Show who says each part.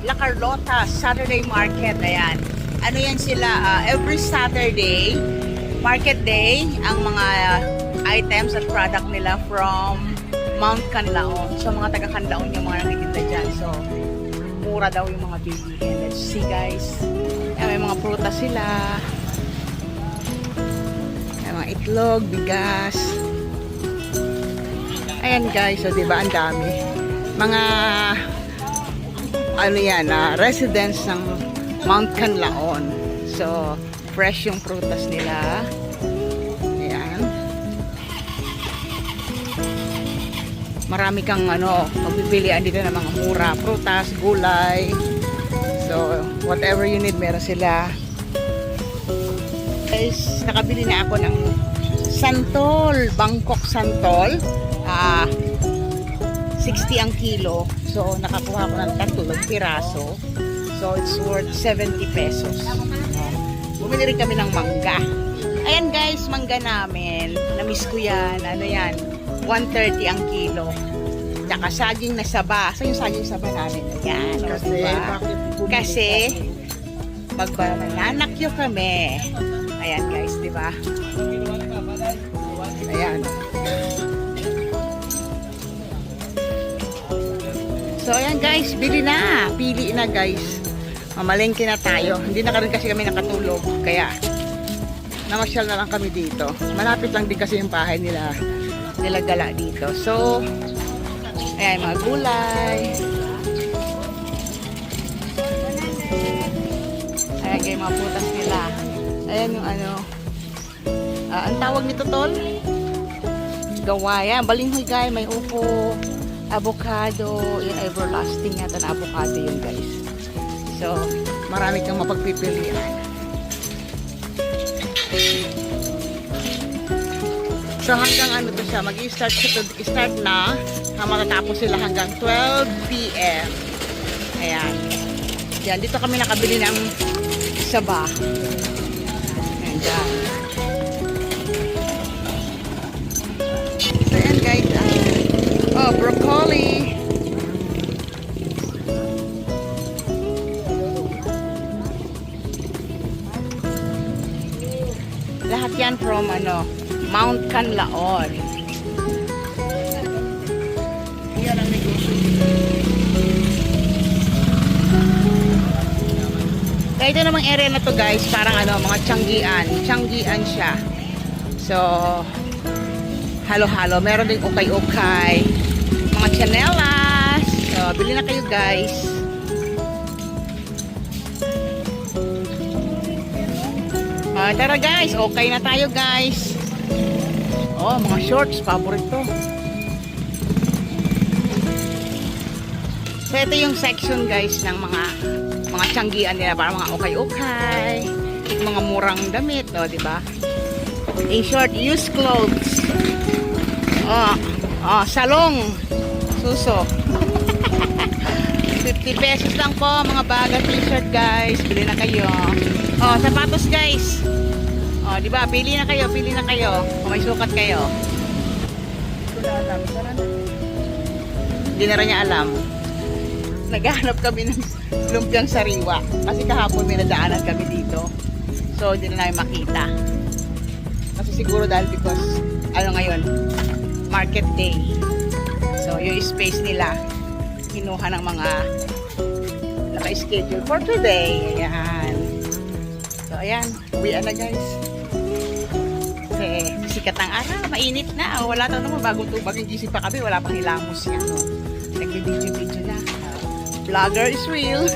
Speaker 1: La Carlota Saturday Market. Ayan. Ano yan sila? Every Saturday, market day, ang mga items at product nila from Mount Canlaon. So, mga taga-Canlaon yung mga nagtitinda dyan. So, mura daw yung mga bilihin. Let's see, guys. Ayan, may mga prutas sila. Ayan, mga itlog, bigas. Ayan, guys. So, diba, ang dami. Mga, ano yan, residents ng Mount Canlaon. So, fresh yung prutas nila. Ayan. Marami kang magpipilian dito ng mga mura, prutas, gulay. So, whatever you need, meron sila. Guys, nakabili na ako ng santol, Bangkok santol. 60 ang kilo. So, nakakuha ko ng 3 piraso. So, it's worth 70 pesos. Bumili rin kami ng mangga. Ayan guys, mangga namin. Namiss ko yan. Ano yan? 130 ang kilo. Tsaka saging na saba. So, yung saging saba namin. Ayan.
Speaker 2: Kasi,
Speaker 1: diba? Kasi magbananakyo kami. Ayan guys, di ba? Ayan. So, ayan guys, bili na. Pili na guys. Mamalengke na tayo. Hindi na rin kasi kami nakatulog. Kaya, namasyal na lang kami dito. Malapit lang din kasi yung bahay nila gala dito. So, ayan, mga gulay. Ayan, kayo mga putas nila. Ayan yung ang tawag nito, tol? Gawaya. Balinghoy, guys. May upo, avocado. Yung everlasting yata na avocado yun, guys. So, marami kang mapagpipilian. So, hanggang to siya, mag-start na, matatapos sila hanggang 12 p.m. Ayan. Yan, dito kami nakabili ng saba. Ayan, dyan. So, ayan guys. Broccoli. Lahat yan from Mount Canlaon. Yan ang negosyo. Kaya ito namang area na to guys, parang mga Tianggian. Tianggian siya. So, halo-halo. Meron ding ukay-ukay. Mga chanelas. So, bili na kayo guys. Tara guys, okay na tayo guys. Oh, mga shorts, paborito. So ito yung section guys ng mga tianggian nila, para mga okay-okay, mga murang damit, di ba? In short, used clothes. Salong, suso. 50 pesos lang po mga bag at t-shirt guys. Bili na kayo. Sapatos guys. Di ba? Pili na kayo. Kung may sukat kayo. Hindi na rin niya alam. Naghahanap kami ng lumpiang sariwa. Kasi kahapon may nadaanan kami dito. So, hindi na namin makita. Kasi siguro dahil because, ngayon, market day. So, yung space nila, kinuha ng mga naka-schedule for today. Ayan. So, ayan. Uwian na guys. Kasi sikat ng araw. Mainit na. Wala daw naman bagong tubag. Yung gising pa kami. Wala pang hilamos yan. Nag-video na. Vlogger is real.